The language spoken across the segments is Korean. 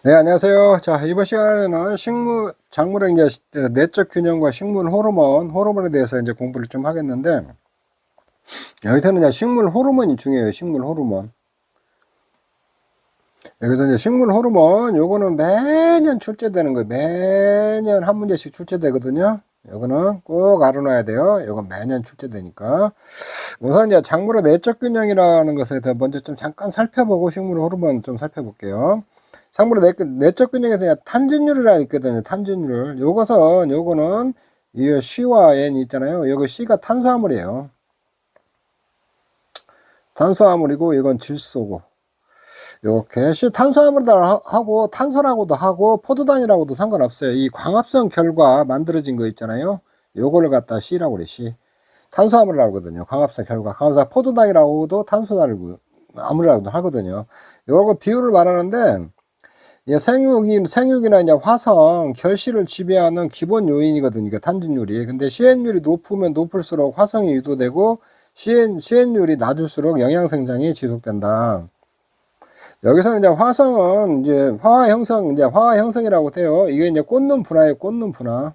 네, 안녕하세요. 자, 이번 시간에는 작물의 이제 내적 균형과 식물 호르몬에 대해서 이제 공부를 좀 하겠는데, 여기서는 이제 식물 호르몬이 중요해요. 식물 호르몬. 여기서 이제 식물 호르몬, 요거는 매년 출제되는 거예요. 매년 한 문제씩 출제되거든요. 요거는 꼭 알아놔야 돼요. 요건 매년 출제되니까. 우선 이제 작물의 내적 균형이라는 것에 대해 먼저 좀 잠깐 살펴보고 식물 호르몬 좀 살펴볼게요. 작물의 내적 균형에서 탄진율이라 있거든요. 탄진율. 요거는 이 C와 N 있잖아요. 요거 C가 탄수화물이에요. 탄수화물이고 이건 질소고. 요렇게 탄수화물이라 하고 탄소라고도 하고 포도당이라고도 상관없어요. 이 광합성 결과 만들어진 거 있잖아요. 요거를 갖다 C라고 그래. C. 탄수화물이라고 하거든요. 광합성 결과. 광합성 포도당이라고도 탄수화물이라고도 하거든요. 요거 비율을 말하는데 생육이나 이제 화성, 결실을 지배하는 기본 요인이거든요. 그러니까 탄진율이. 근데 CN율이 높으면 높을수록 화성이 유도되고 CN율이 낮을수록 영양생장이 지속된다. 여기서는 이제 화성은 이제 화학 형성이라고 돼요. 이게 이제 꽂는 분화예요. 꽂는 분화.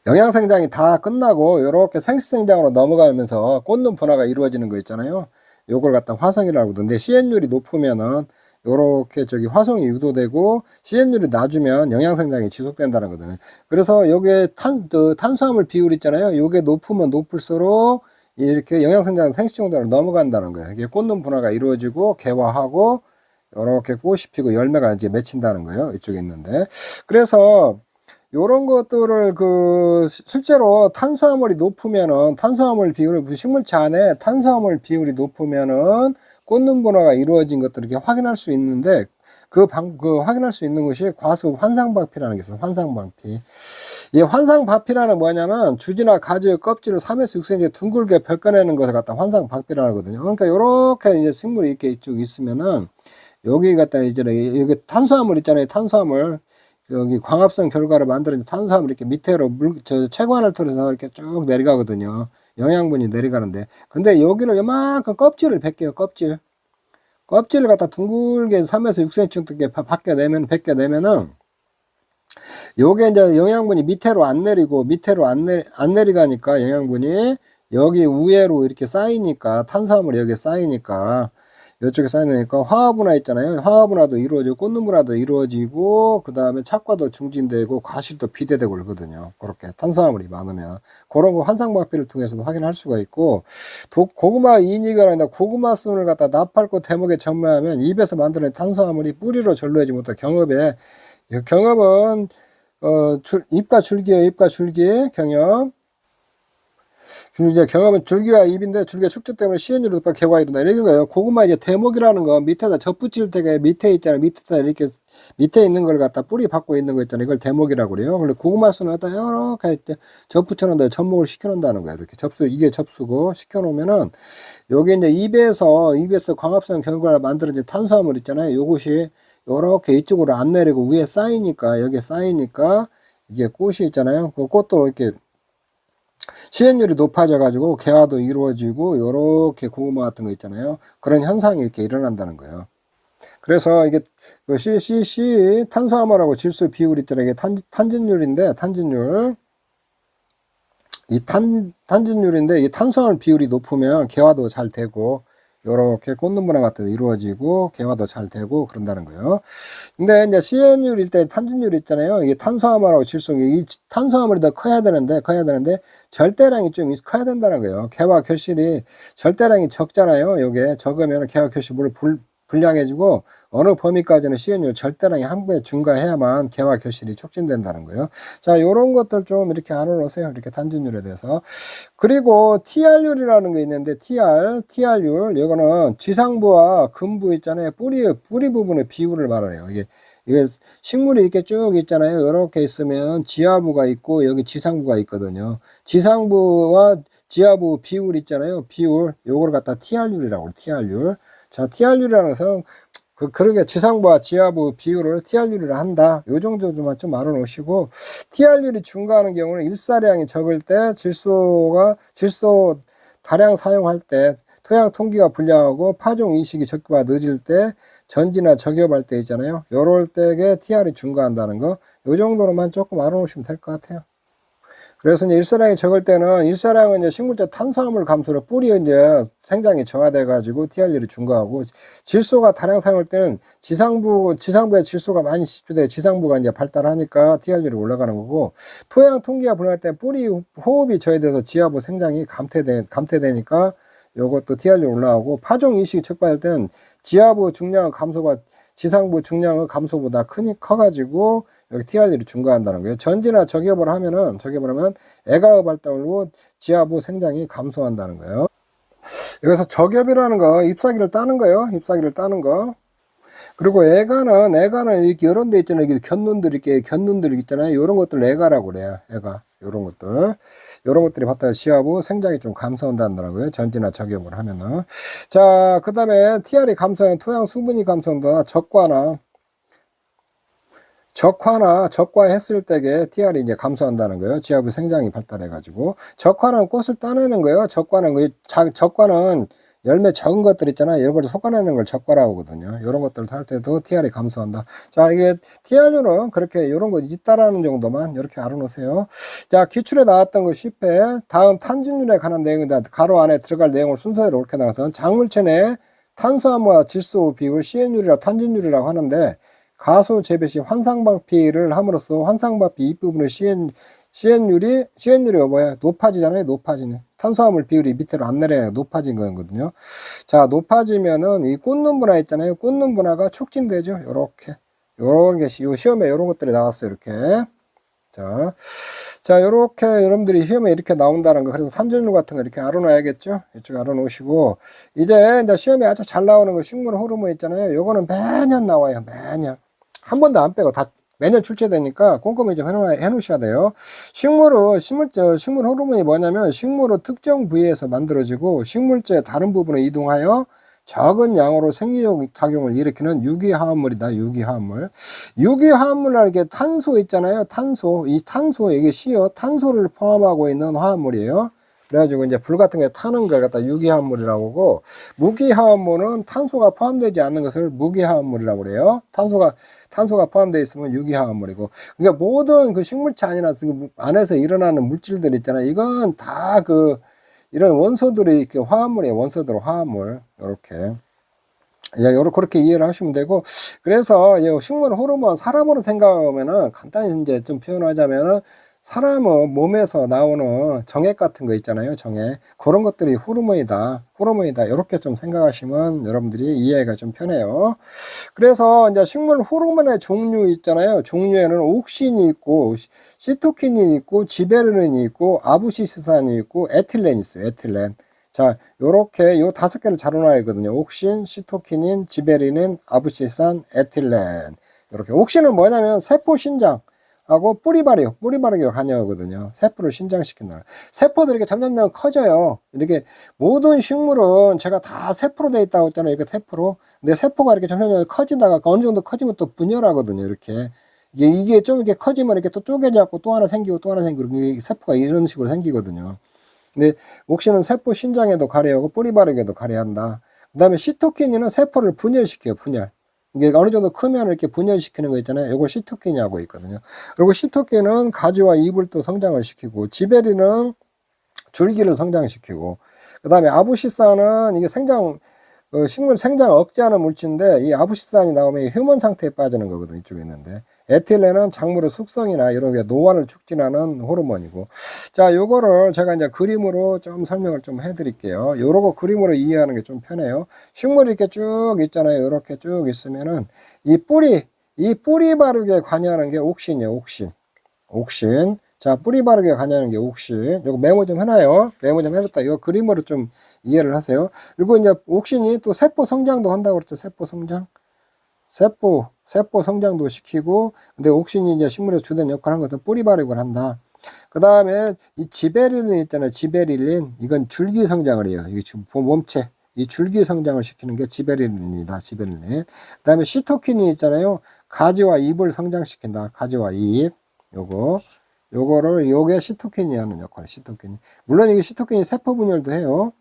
영양생장이 다 끝나고 이렇게 생식생장으로 넘어가면서 꽂는 분화가 이루어지는 거 있잖아요. 요걸 갖다 화성이라고 하던데 CN율이 높으면은 요렇게 화성이 유도되고 CN율이 낮으면 영양생장이 지속된다는 거거든요. 그래서 요게 탄수화물 비율 있잖아요. 요게 높으면 높을수록 이렇게 영양생장 생식정도로 넘어간다는 거예요. 이게 꽂는 분화가 이루어지고 개화하고 이렇게 꽃이 피고 열매가 이제 맺힌다는 거예요. 이쪽에 있는데. 그래서 요런 것들을 실제로 탄수화물이 높으면은 식물체 안에 탄수화물 비율이 높으면은 꽂는 분화가 이루어진 것들을 이렇게 확인할 수 있는데 확인할 수 있는 것이 과수 환상방피라는 게 있어요. 환상방피. 이 환상방피라는 뭐냐면 주지나 가지의 껍질을 3에서 6cm 둥글게 벗겨내는 것을 갖다 환상방피라고 하거든요. 그러니까 요렇게 이제 식물이 이렇게 쭉 있으면은 여기 갖다 이제 여기 탄수화물 있잖아요. 탄수화물. 여기 광합성 결과를 만들어진 탄수화물 이렇게 밑으로 체관을 통해서 이렇게 쭉 내려가거든요. 영양분이 내려가는데. 근데 여기를 요만큼 껍질을 벗겨요. 껍질을 갖다 둥글게 3에서 6cm 정도 벗겨내면은 요게 이제 영양분이 밑으로 안 내려가니까 영양분이 여기 위에로 이렇게 쌓이니까 탄수화물이 여기에 쌓이니까 이쪽에 쌓이니까 화합분화 있잖아요. 화합분화도 이루어지고 꽂는 분화도 이루어지고 그 다음에 착과도 중진되고 과실도 비대되고 그러거든요. 그렇게 탄수화물이 많으면 그런 거 환상방피를 통해서도 확인할 수가 있고 고구마 이니거나 고구마 순을 갖다 나팔꽃 대목에 전매하면 입에서 만드는 탄수화물이 뿌리로 전로하지 못해 경업은 잎과 줄기예요. 잎과 줄기 경업. 이제 경합은 줄기와 잎인데 줄기가 축적 때문에 CN율이 높아 개화가 이른다. 이런 거예요. 고구마 이제 대목이라는 건 밑에다 접붙일 때가 밑에 있잖아요. 밑에다 이렇게 밑에 있는 걸 갖다 뿌리 받고 있는 거 있잖아요. 이걸 대목이라고 그래요. 근데 고구마 순을 갖다 이렇게 접붙여 놓는다. 접목을 시켜 놓는다는 거예요. 이렇게 이게 접수고 시켜 놓으면은 여기 이제 입에서 광합성 결과를 만들어진 탄수화물 있잖아요. 요것이 요렇게 이쪽으로 안 내리고 위에 쌓이니까 여기에 쌓이니까 이게 꽃이 있잖아요. 그 꽃도 이렇게 CN율이 높아져 가지고 개화도 이루어지고 요렇게 고구마 같은 거 있잖아요. 그런 현상이 이렇게 일어난다는 거예요. 그래서 이게 탄수화물하고 질소 비율 있잖아요. 이게 탄진율인데 탄진율인데 이 탄수화물 비율이 높으면 개화도 잘 되고 요렇게 꽂는 분화 같은 거 이루어지고 개화도 잘 되고 그런다는 거예요. 근데 이제 CN율일 때 탄진율 있잖아요. 이게 탄수화물하고 질소, 이 탄수화물이 더 커야 되는데 절대량이 좀 커야 된다는 거예요. 개화 결실이 절대량이 적잖아요. 요게 적으면 개화 결실 물을 불량해지고 어느 범위까지는 CN율 절대량이 한 배 증가해야만 개화 결실이 촉진된다는 거예요. 자, 요런 것들 좀 이렇게 알아놓으세요. 이렇게 탄진율에 대해서. 그리고 TR율이라는 게 있는데 TR율 이거는 지상부와 근부 있잖아요. 뿌리 부분의 비율을 말해요. 이게 식물이 이렇게 쭉 있잖아요. 이렇게 있으면 지하부가 있고 여기 지상부가 있거든요. 지상부와 지하부 비율 있잖아요. 비율 요거를 갖다 TR율이라고 해요. TR율. 자, TR율이라는 것은 그러게 지상부와 지하부 비율을 TR율이라 한다. 요 정도만 좀 알아놓으시고 TR율이 증가하는 경우는 일사량이 적을 때 질소 다량 사용할 때 토양 통기가 불량하고 파종 이식이 적기가 늦을 때 전지나 저기압할 때 있잖아요. 요럴 때에 TR이 증가한다는 거, 요 정도로만 조금 알아놓으시면 될 것 같아요. 그래서 이제 일사량이 적을 때는 일사량은 이제 식물제 탄수화물 감소로 뿌리 이제 생장이 정화돼 가지고 TR율이 증가하고, 질소가 다량 사용할 때는 지상부의 질소가 많이 시추돼 지상부가 이제 발달하니까 TR율이 올라가는 거고, 토양 통기가 불안할 때 뿌리 호흡이 저해돼서 지하부 생장이 감퇴되니까 요것도 TR율이 올라가고, 파종 이식이 척박할 때는 지하부 중량 감소가 지상부 중량의 감소보다 커가지고 여기 TR율이 증가한다는 거예요. 전지나 저기압을 하면 애가업 발달로 지하부 생장이 감소한다는 거예요. 여기서 저기압이라는 거 잎사귀를 따는 거예요. 잎사귀를 따는 거. 그리고 애가는 이렇게 이런 데 있잖아요. 이렇게 견눈들 있잖아요. 이런 것들 애가라고 그래요. 애가. 요런 것들이 봤다 지하부 생장이 좀 감소한다는 거예요. 전지나 저기압을 하면은. 자, 그 다음에 TR이 감소하는 토양 수분이 감소한다. 적화했을 때에 TR이 이제 감소한다는 거예요. 지하부 생장이 발달해가지고. 적화는 꽃을 따내는 거예요. 적화는 열매 적은 것들 있잖아요. 이런 걸 솎아내는 걸 적과라고 하거든요. 이런 것들을 할 때도 TR이 감소한다. 자, 이게 TR율은 그렇게 이런 거 있다라는 정도만 이렇게 알아놓으세요. 자, 기출에 나왔던 거 10회. 다음 탄진율에 관한 내용이다. 가로 안에 들어갈 내용을 순서대로 옳게 나눠서 작물체 내 탄수화물과 질소 비율 CN율이라고 탄진율이라고 하는데, 가수 재배 시 환상방피를 함으로써 환상방피 윗부분의 CN율이 뭐야? 높아지잖아요. 높아지네. 탄수화물 비율이 밑으로 안 내려야 높아진 거거든요. 자, 높아지면은 이 꽂는 분화 있잖아요. 꽂는 분화가 촉진되죠. 요런 게 시험에 요런 것들이 나왔어요. 이렇게. 자, 요렇게 여러분들이 시험에 이렇게 나온다는 거. 그래서 탄전율 같은 거 이렇게 알아놔야겠죠. 이쪽 알아놓으시고, 이제 시험에 아주 잘 나오는 거 식물 호르몬 있잖아요. 요거는 매년 나와요. 매년. 한 번도 안 빼고 다 매년 출제되니까 꼼꼼히 좀 해놓으셔야 돼요. 식물 호르몬이 뭐냐면, 식물의 특정 부위에서 만들어지고 식물체의 다른 부분에 이동하여 적은 양으로 생리작용을 일으키는 유기화합물이다. 유기화합물이라는 게 탄소 있잖아요. 이 탄소, 이게 탄소를 포함하고 있는 화합물이에요. 그래가지고 이제 불 같은 게 타는 걸 갖다 유기화합물이라고 하고, 무기화합물은 탄소가 포함되지 않는 것을 무기화합물이라고 그래요. 탄소가 포함되어 있으면 유기화합물이고. 그러니까 모든 그 식물체 안에서 일어나는 물질들 있잖아요. 이건 다 이런 원소들이 화합물이에요. 화합물. 요렇게. 그렇게 이해를 하시면 되고, 그래서 식물 호르몬 사람으로 생각하면은 간단히 이제 좀 표현하자면은, 사람의 몸에서 나오는 정액 같은 거 있잖아요. 정액. 그런 것들이 호르몬이다. 이렇게 좀 생각하시면 여러분들이 이해가 좀 편해요. 그래서 이제 식물 호르몬의 종류 있잖아요. 종류에는 옥신이 있고, 시토킨이 있고, 지베르린이 있고, 아부시스탄이 있고, 에틸렌이 있어요. 에틸렌. 자, 요렇게 요 5개를 잘 나와야거든요. 옥신, 시토키닌, 지베리닌, 아부시스탄, 에틸렌. 요렇게. 옥신은 뭐냐면 세포 신장하고 뿌리 발육에 관여하거든요. 세포를 신장시킨다. 세포들이 이렇게 점점 커져요. 이렇게 모든 식물은 제가 다 세포로 되어 있다고 했잖아요. 이렇게 세포로. 근데 세포가 이렇게 점점 커지다가 어느 정도 커지면 또 분열하거든요. 이렇게. 이게 좀 이렇게 커지면 이렇게 또 쪼개져갖고 또 하나 생기고 세포가 이런 식으로 생기거든요. 근데 옥신은 세포 신장에도 관여하고 뿌리 발육에도 관여한다. 그 다음에 시토키닌은 세포를 분열시켜요. 이게 어느 정도 크면 이렇게 분열시키는 거 있잖아요. 이걸 시토킨이라고 있거든요. 그리고 시토킨은 가지와 잎을 또 성장을 시키고, 지베리는 줄기를 성장시키고, 그 다음에 아부시산은 이게 식물 생장 억제하는 물질인데, 이 아부시산이 나오면 휴먼 상태에 빠지는 거거든요. 이쪽에 있는데. 에틸렌은 작물의 숙성이나 이런 게 노화를 촉진하는 호르몬이고. 자, 요거를 제가 이제 그림으로 좀 설명을 좀 해드릴게요. 요러고 그림으로 이해하는 게 좀 편해요. 식물이 이렇게 쭉 있잖아요. 이렇게 쭉 있으면은 이 뿌리 발육에 관여하는 게 옥신이에요. 옥신. 자, 뿌리 바르게 관여하는 게 옥신. 이거 메모 좀 해놔요. 메모 좀 해놨다. 이거 그림으로 좀 이해를 하세요. 그리고 이제 옥신이 또 세포 성장도 한다고 그랬죠. 세포 성장도 시키고, 근데 옥신이 이제 식물에서 주된 역할을 한 것은 뿌리 발육을 한다. 그 다음에 이 지베릴린 있잖아요. 지베릴린. 이건 줄기 성장을 해요. 이게 지금 몸체. 이 줄기 성장을 시키는 게 지베릴린이다. 그 다음에 시토킨이 있잖아요. 가지와 잎을 성장시킨다. 가지와 잎. 요게 시토킨이 하는 역할이에요. 시토킨이. 물론 이게 시토킨이 세포 분열도 해요.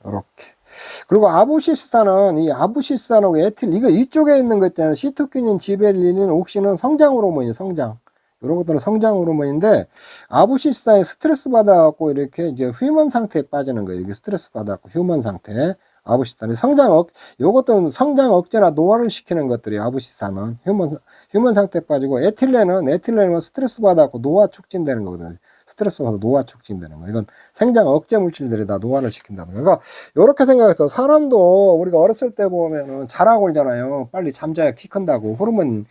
이렇게. 그리고 아부시스탄은 이 아부시스탄하고 에틸 이거 이쪽에 있는 거 있잖아요. 시토키닌, 지베릴린, 옥신은 성장 호르몬이에요. 성장. 이런 것들은 성장 호르몬인데 아부시스탄이 스트레스 받아갖고 이렇게 이제 휴먼 상태에 빠지는 거예요. 이게 스트레스 받아갖고 휴먼 상태. 아부시스탄이 요것들은 성장 억제나 노화를 시키는 것들이 아부시스탄은 휴먼 상태에 빠지고 에틸렌은 스트레스 받아갖고 노화 촉진되는 거거든요. 스트레스 받아 노화 촉진되는 거. 이건 생장 억제 물질들이 다 노화를 시킨다는 거. 그러니까 요렇게 생각해서 사람도 우리가 어렸을 때 보면은 자라고 그러잖아요. 빨리 잠자야 키 큰다고 호르몬이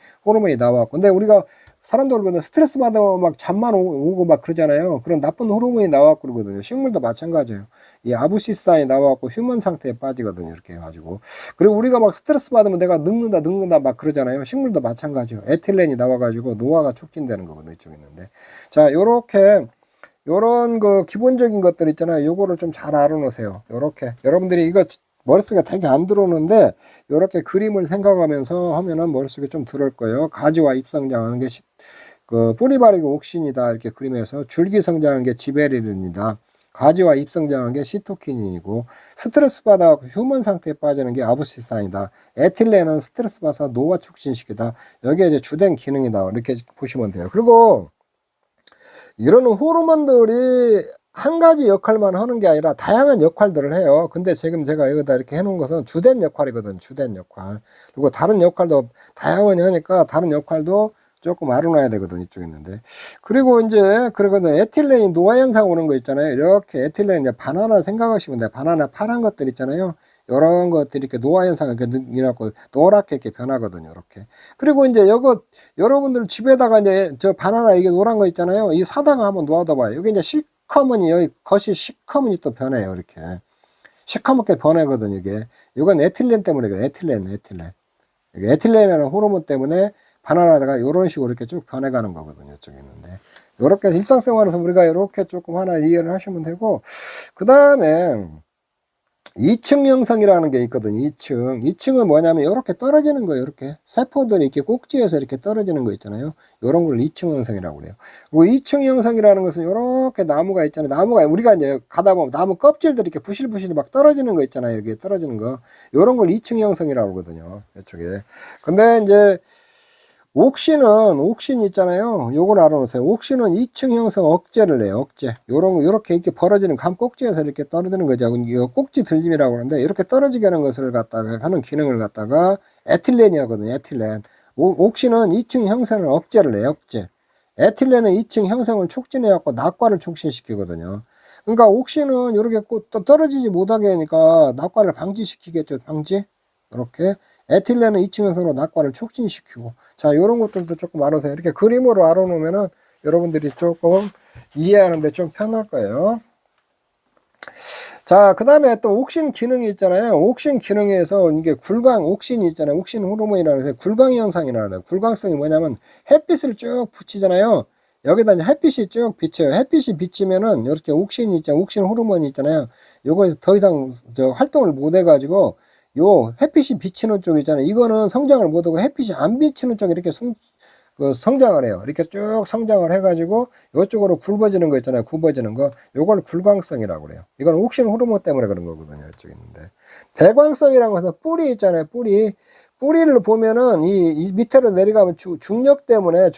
나왔고. 근데 우리가 사람들 그러거든. 스트레스 받으면 막 잠만 오고 막 그러잖아요. 그런 나쁜 호르몬이 나왔고 그러거든요. 식물도 마찬가지예요. 이 아부시스탄이 나왔고 휴먼 상태에 빠지거든요. 이렇게 해가지고. 그리고 우리가 막 스트레스 받으면 내가 늙는다 막 그러잖아요. 식물도 마찬가지예요. 에틸렌이 나와가지고 노화가 촉진되는 거거든요. 이쪽에 있는데. 자, 요런 그 기본적인 것들 있잖아요. 요거를 좀 잘 알아놓으세요. 요렇게. 여러분들이 이거 머릿속에 되게 안 들어오는데 요렇게 그림을 생각하면서 하면은 머릿속에 좀 들어올 거예요. 가지와 잎 성장하는 게 그 뿌리 바르고 옥신이다 이렇게 그림에서 줄기 성장하는 게 지베릴린이다. 가지와 잎 성장하는 게 시토키닌이고 스트레스 받아 휴먼 상태에 빠지는 게 아부시스탄이다. 에틸렌은 스트레스 받아서 노화 촉진시키다. 여기에 이제 주된 기능이다. 이렇게 보시면 돼요. 그리고 이런 호르몬들이 한 가지 역할만 하는 게 아니라 다양한 역할들을 해요. 근데 지금 제가 여기다 이렇게 해놓은 것은 주된 역할이거든. 주된 역할. 그리고 다른 역할도 다양하게 하니까 다른 역할도 조금 알아놔야 되거든. 이쪽에 있는데. 그리고 이제 그러거든. 에틸렌이 노화 현상 오는 거 있잖아요. 이렇게 에틸렌 이제 바나나 생각하시면 돼요. 바나나 파란 것들 있잖아요. 이런 것들이 이렇게 노화 현상을 이렇게 노랗게 이렇게 변하거든요. 이렇게. 그리고 이제 여러분들 집에다가 이제 저 바나나 이게 노란 거 있잖아요. 이 사다가 한번 놓아둬봐요. 여기 이제 시커먼이 여기 겉이 시커먼이 또 변해요. 이렇게 시커멓게 변하거든요. 이건 에틸렌 때문에 그래요. 에틸렌. 에틸렌이라는 호르몬 때문에 바나나가 이런 식으로 이렇게 쭉 변해가는 거거든요. 이쪽에 있는데 이렇게 일상생활에서 우리가 이렇게 조금 하나 이해를 하시면 되고 그 다음에 2층 형성이라는 게 있거든요. 2층은 뭐냐면 이렇게 떨어지는 거예요. 이렇게 세포들이 이렇게 꼭지에서 이렇게 떨어지는 거 있잖아요. 이런 걸 2층 형성이라고 그래요. 그리고 2층 형성이라는 것은 이렇게 나무가 있잖아요. 나무가 우리가 이제 가다 보면 나무 껍질들이 이렇게 부실부실 막 떨어지는 거 있잖아요. 이렇게 떨어지는 거. 이런 걸 2층 형성이라고 하거든요. 이쪽에. 근데 이제 옥신 있잖아요. 요걸 알아놓으세요. 옥신은 2층 형성 억제를 해요. 억제. 요렇게 이렇게 벌어지는 감 꼭지에서 이렇게 떨어지는 거죠. 이거 꼭지 들림이라고 하는데, 이렇게 떨어지게 하는 것을 갖다가, 하는 기능을 갖다가 에틸렌이 하거든요. 에틸렌. 옥신은 2층 형성을 억제를 해요. 억제. 에틸렌은 2층 형성을 촉진해갖고 낙과를 촉진시키거든요. 그러니까 옥신은 이렇게 또 떨어지지 못하게 하니까 낙과를 방지시키겠죠. 방지. 이렇게. 에틸렌은 2층 형성으로 낙과를 촉진시키고. 자, 이런 것들도 조금 알아서 이렇게 그림으로 알아놓으면은 여러분들이 조금 이해하는데 좀 편할 거예요. 자, 그 다음에 또 옥신 기능이 있잖아요. 옥신 기능에서 이게 옥신이 있잖아요. 옥신 호르몬이라는 해서 굴광 현상이라는 거예요. 굴광성이 뭐냐면 햇빛을 쭉 비치잖아요. 여기다 이제 햇빛이 쭉 비쳐요. 햇빛이 비치면은 이렇게 옥신이 있잖아요. 옥신 호르몬이 있잖아요. 요거에서 더 이상 활동을 못 해가지고 요 햇빛이 비치는 쪽 있잖아요. 이거는 성장을 못하고 햇빛이 안 비치는 쪽에 이렇게 성장을 해요. 이렇게 쭉 성장을 해가지고 이쪽으로 굵어지는 거 있잖아요. 굽어지는 거. 요걸 굴광성이라고 그래요. 이건 옥신 호르몬 때문에 그런 거거든요. 이쪽에 있는데. 배광성이라는 것은 뿌리 있잖아요. 뿌리를 보면은 이 밑으로 내려가면 중력 때문에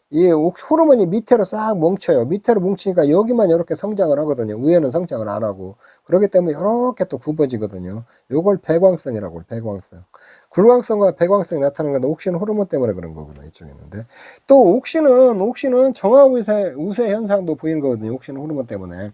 이 호르몬이 밑으로 싹 뭉쳐요. 밑으로 뭉치니까 여기만 이렇게 성장을 하거든요. 위에는 성장을 안 하고. 그렇기 때문에 이렇게 또 굽어지거든요. 요걸 배광성이라고 해요. 배광성. 굴광성과 배광성이 나타나는 건데 옥신 호르몬 때문에 그런 거거든요. 이쪽에 있는데. 또 옥신은 정화우세 현상도 보이는 거거든요. 옥신 호르몬 때문에.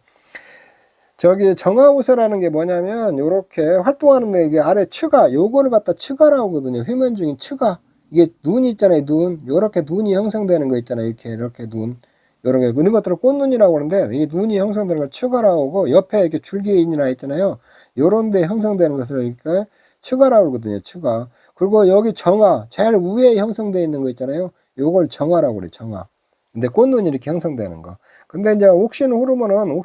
정화우세라는 게 뭐냐면 요렇게 활동하는데 이게 아래 요거를 갖다 츠가라고 하거든요. 휴면 중인 츠가. 이게 눈이 있잖아요. 요렇게 눈이 형성되는 거 있잖아요. 이렇게 눈. 이런 것들을 꽃눈이라고 하는데, 이 눈이 형성되는 걸 츠가라고 하고, 옆에 이렇게 줄기인이나 있잖아요. 요런 데 형성되는 것을 이렇게 츠가라고 하거든요. 츠가. 그리고 여기 정화, 제일 위에 형성되어 있는 거 있잖아요. 요걸 정화라고 그래요. 정화. 근데 꽃눈이 이렇게 형성되는 거. 근데 이제 옥신 호르몬은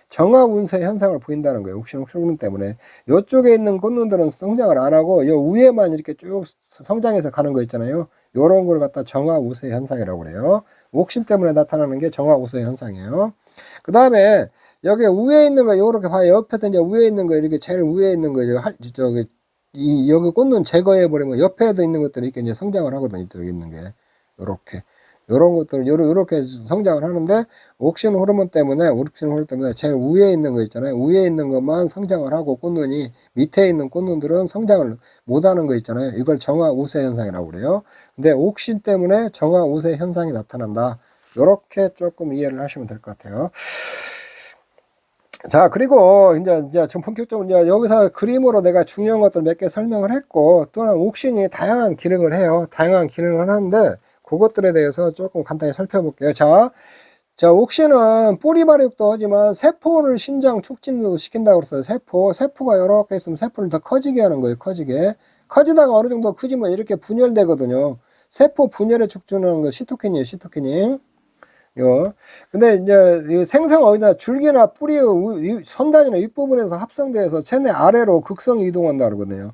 정화 운세 현상을 보인다는 거예요. 옥신 호르몬 때문에. 요쪽에 있는 꽃눈들은 성장을 안 하고, 요 위에만 이렇게 쭉 성장해서 가는 거 있잖아요. 요런 걸 갖다 정화 우세 현상이라고 그래요. 옥신 때문에 나타나는 게 정화 우세 현상이에요. 그 다음에 여기 위에 있는 거 요렇게 봐요. 옆에도 이제 위에 있는 거 이렇게 제일 위에 있는 거 저기 여기 꽃눈 제거해 버리면 옆에도 있는 것들이 이렇게 이제 성장을 하거든요. 여기 있는 게 요렇게 요런 것들 요렇게 성장을 하는데 옥신 호르몬 때문에 제일 위에 있는 거 있잖아요. 위에 있는 것만 성장을 하고 꽃눈이 밑에 있는 꽃눈들은 성장을 못 하는 거 있잖아요. 이걸 정화 우세 현상이라고 그래요. 근데 옥신 때문에 정화 우세 현상이 나타난다. 요렇게 조금 이해를 하시면 될 것 같아요. 자, 그리고 이제 좀 본격적으로 이제 여기서 그림으로 내가 중요한 것들 몇 개 설명을 했고, 또한 옥신이 다양한 기능을 해요. 다양한 기능을 하는데, 그것들에 대해서 조금 간단히 살펴볼게요. 자, 옥신은 뿌리 발육도 하지만 세포를 신장 촉진도 시킨다고 그랬어요. 세포가 이렇게 있으면 세포를 더 커지게 하는 거예요. 커지다가 어느 정도 크지만 이렇게 분열되거든요. 세포 분열에 촉진하는 거 시토키닌이에요. 시토키닌. 근데 이제 생성 어디나 줄기나 뿌리의 선단이나 윗부분에서 합성돼서 체내 아래로 극성 이동한다 그러거든요.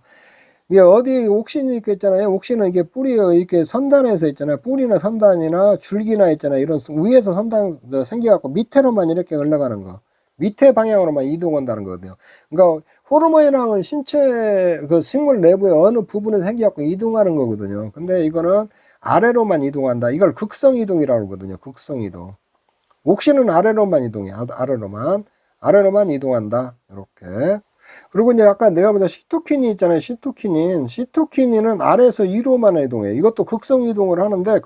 이게 어디 옥신이 있잖아요. 옥신은 이게 뿌리의 이렇게 선단에서 있잖아요. 뿌리나 선단이나 줄기나 있잖아요. 이런 위에서 선단 생겨갖고 밑으로만 이렇게 올라가는 거. 밑에 방향으로만 이동한다는 거거든요. 그러니까 호르몬이랑은 신체 그 식물 내부의 어느 부분에서 생겨갖고 이동하는 거거든요. 근데 이거는 아래로만 이동한다. 이걸 극성 이동이라고 하거든요. 극성 이동. 옥신은 아래로만 이동해. 아래로만 이동한다. 이렇게. 그리고 이제 아까 내가 보자 시토키닌 있잖아요. 시토키닌은 아래에서 위로만 이동해. 이것도 극성 이동을 하는데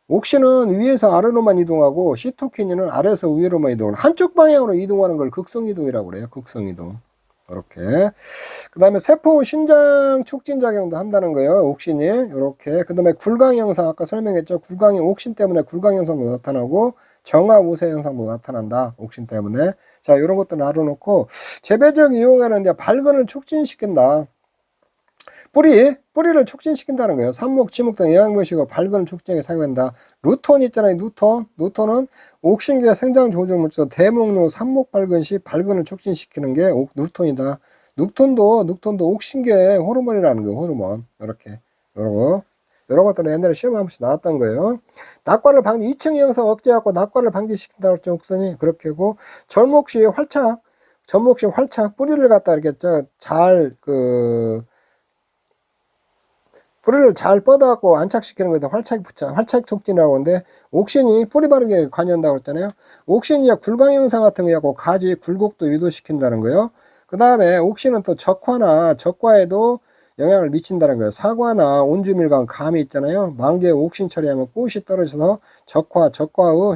옥신은 위에서 아래로만 이동하고 시토키닌은 아래에서 위로만 이동을. 한쪽 방향으로 이동하는 걸 극성 이동이라고 그래요. 극성 이동. 이렇게. 그 다음에 세포 신장 촉진 작용도 한다는 거예요. 옥신이. 이렇게. 그 다음에 굴강 현상, 아까 설명했죠. 옥신 때문에 굴강 현상도 나타나고, 정화 우세 현상도 나타난다. 옥신 때문에. 자, 이런 것들을 알아놓고, 재배적 이용에는 이제 발근을 촉진시킨다. 뿌리를 촉진시킨다는 거예요. 삽목, 지목 등 영양분식으로 발근을 촉진하게 사용한다. 루톤 있잖아요. 루톤은 옥신계 생장 조절 물질 대목로 삽목 발근 시 발근을 촉진시키는 게 루톤이다. 눅톤도 옥신계 호르몬이라는 거예요. 호르몬. 이렇게. 요런 것들은 옛날에 시험 한 번씩 나왔던 거예요. 낙과를 방지, 2층 영상 억제하고 낙과를 방지시킨다고 했죠. 옥선이. 그렇게 하고, 절목시 활착, 뿌리를 갖다 이렇게 뿌리를 잘 뻗어갖고 안착시키는 거다. 활착 촉진이라고 하는데, 옥신이 뿌리 바르게 관여한다고 했잖아요. 옥신이 굴강 현상 같은 거 하고 가지 굴곡도 유도시킨다는 거예요. 그 다음에 옥신은 또 적과에도 영향을 미친다는 거예요. 사과나 온주밀감, 감이 있잖아요. 만개에 옥신 처리하면 꽃이 떨어져서 적과의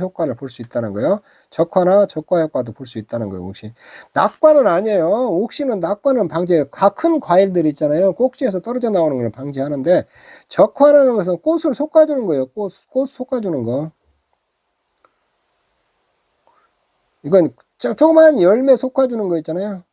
효과를 볼 수 있다는 거예요. 적과 효과도 볼 수 있다는 거예요. 옥신. 낙과는 아니에요. 옥신은 낙과는 방지해요. 다 큰 과일들 있잖아요. 꼭지에서 떨어져 나오는 걸 방지하는데, 적과라는 것은 꽃을 솎아주는 거예요. 꽃 솎아주는 거. 이건 조그만 열매 솎아주는 거 있잖아요.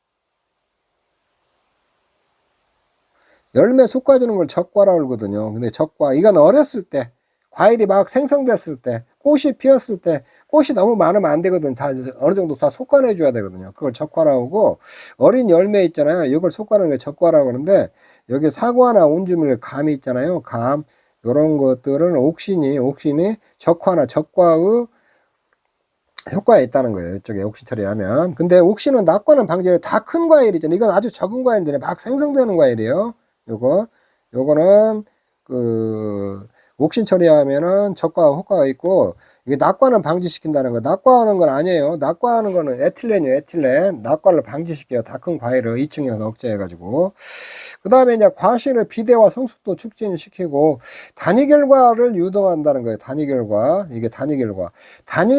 열매 솎아주는 걸 적과라고 그러거든요. 근데 이건 어렸을 때, 과일이 막 생성됐을 때, 꽃이 피었을 때, 꽃이 너무 많으면 안 되거든. 다 어느 정도 다 솎아내줘야 되거든요. 그걸 적과라고 하고, 어린 열매 있잖아요. 이걸 솎아내는 게 적과라고 하는데, 여기 사과나 온주밀, 감이 있잖아요. 감, 이런 것들은 옥신이 적과의 효과가 있다는 거예요. 이쪽에 옥신 처리하면. 근데 옥신은 낙과는 방지해요. 다 큰 과일이잖아요. 이건 아주 적은 과일들이 막 생성되는 과일이에요. 요거는 옥신 처리하면은 적과 효과가 있고, 이게 낙과는 방지시킨다는 거. 낙과하는 건 아니에요. 낙과하는 거는 에틸렌이에요. 에틸렌. 낙과를 방지시켜요. 다 큰 과일을 2층에서 억제해가지고. 그 다음에 이제 과실의 비대와 성숙도 촉진시키고, 단위 결과를 유도한다는 거예요. 단위 결과. 이게 단위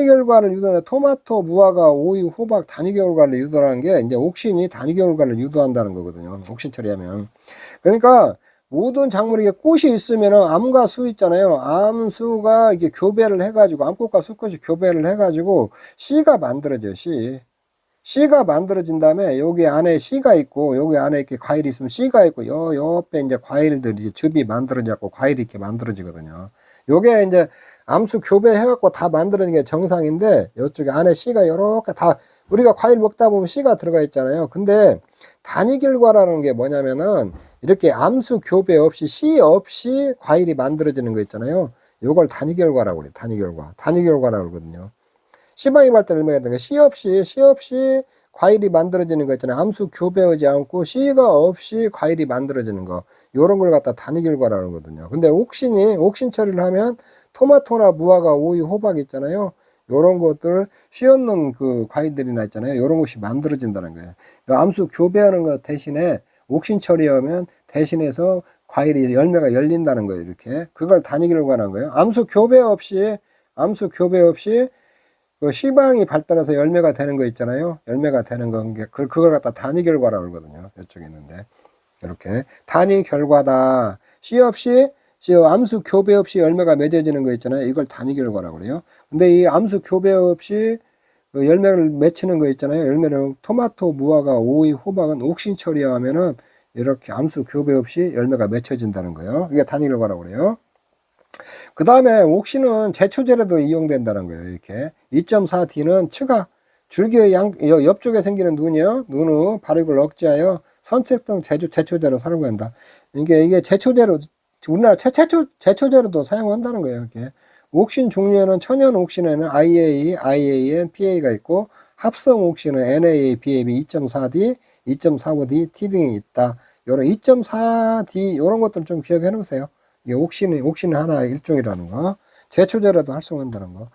결과를 유도하는 토마토, 무화과, 오이, 호박 단위 결과를 유도하는 게 이제 옥신이 단위 결과를 유도한다는 거거든요. 옥신 처리하면. 그러니까 모든 작물에 꽃이 있으면은 암과 수 있잖아요. 암수가 이게 교배를 해가지고, 암꽃과 수꽃이 교배를 해가지고 씨가 만들어져요. 씨가 만들어진 다음에 여기 안에 씨가 있고, 여기 안에 이렇게 과일이 있으면 씨가 있고, 옆에 이제 과일들이 즙이 만들어져갖고 과일이 이렇게 만들어지거든요. 요게 이제 암수 교배해갖고 다 만드는 게 정상인데, 이쪽에 안에 씨가 이렇게 다, 우리가 과일 먹다 보면 씨가 들어가 있잖아요. 근데 단위 결과라는 게 뭐냐면은, 이렇게 암수 교배 없이, 씨 없이 과일이 만들어지는 거 있잖아요. 요걸 단위 결과라고 그래요. 단위 결과라고 그러거든요. C방이 발달 열매가 되는 거. C 없이 과일이 만들어지는 거 있잖아요. 암수 교배하지 않고 C가 없이 과일이 만들어지는 거. 요런 걸 갖다 단위 결과라는 거거든요. 근데 옥신 처리를 하면 토마토나 무화과, 오이, 호박 있잖아요. 요런 것들 C 없는 그 과일들이나 있잖아요. 요런 것이 만들어진다는 거예요. 그러니까 암수 교배하는 것 대신에 옥신 처리하면 대신해서 과일이 열매가 열린다는 거예요. 이렇게. 그걸 단위 결과라는 거예요. 암수 교배 없이 그 C방이 발달해서 열매가 되는 거 있잖아요. 열매가 되는 건 그걸 갖다 단위 결과라고 그러거든요. 이쪽에 있는데. 이렇게. 단위 결과다. 암수 교배 없이 열매가 맺어지는 거 있잖아요. 이걸 단위 결과라고 그래요. 근데 이 암수 교배 없이 그 열매를 맺히는 거 있잖아요. 열매를 토마토, 무화과, 오이, 호박은 옥신 처리하면은 이렇게 암수 교배 없이 열매가 맺혀진다는 거예요. 이게 단위 결과라고 그래요. 그 다음에 옥신은 제초제로도 이용된다는 거예요. 이렇게 2.4D는 추가 줄기의 옆쪽에 생기는 눈이요. 눈의 발육을 억제하여 선책 등 제초제로 사용한다. 이게 제초제로 우리나라 제초제로도 사용한다는 거예요. 이렇게 옥신 종류에는 천연 옥신에는 IA, IAN, PA가 있고 합성 옥신은 NA, BAB 2.4D, 2.45D, T 등이 있다. 요런 2.4D 요런 것들 좀 기억해 놓으세요. 이게 옥신은 하나 일종이라는 거. 제초제라도 활성화한다는 거.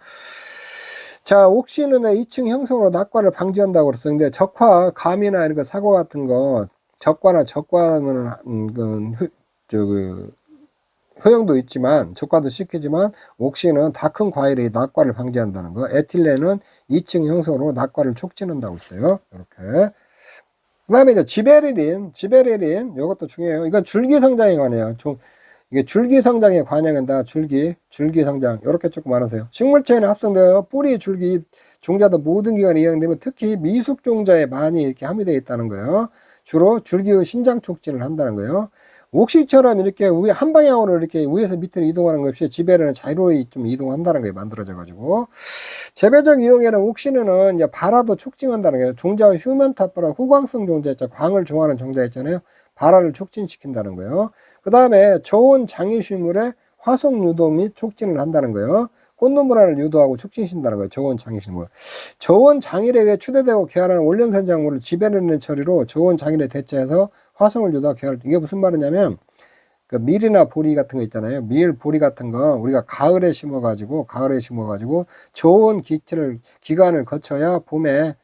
자, 옥신은 2층 형성으로 낙과를 방지한다고 그랬어요. 근데 적화, 감이나 이런 거 사고 같은 거, 적과는 효용도 있지만, 적과도 시키지만, 옥신은 다 큰 과일이 낙과를 방지한다는 거. 에틸렌은 2층 형성으로 낙과를 촉진한다고 했어요. 이렇게. 그 다음에 이제 지베레린, 이것도 중요해요. 이건 줄기 성장에 관해요. 이게 줄기 성장에 관여한다. 줄기 성장. 이렇게 조금 알아세요. 식물체에는 합성되어 뿌리, 줄기, 종자 등 모든 기관이 이용되면 특히 미숙 종자에 많이 이렇게 함유되어 있다는 거예요. 주로 줄기의 신장 촉진을 한다는 거예요. 옥시처럼 이렇게 한 방향으로 이렇게 위에서 밑으로 이동하는 것 없이 지배를 자유로이 좀 이동한다는 거예요. 만들어져가지고. 재배적 이용에는 옥시는 이제 발화도 촉진한다는 거예요. 종자의 휴면타프라 후광성 종자 있잖아요. 광을 좋아하는 종자 있잖아요. 발화를 촉진시킨다는 거예요. 그 다음에 저온 장유식물의 화성 유도 및 촉진을 한다는 거예요. 꽃눈 분화를 유도하고 촉진시킨다는 거예요. 저온 장유식물. 저온 장일에 의해 추대되고 개활하는 올연산 작물을 지배되는 처리로 저온 장일에 대체해서 화성을 유도하고 개활. 이게 무슨 말이냐면 그 밀이나 보리 같은 거 있잖아요. 밀, 보리 같은 거 우리가 가을에 심어가지고 저온 기간을 거쳐야 봄에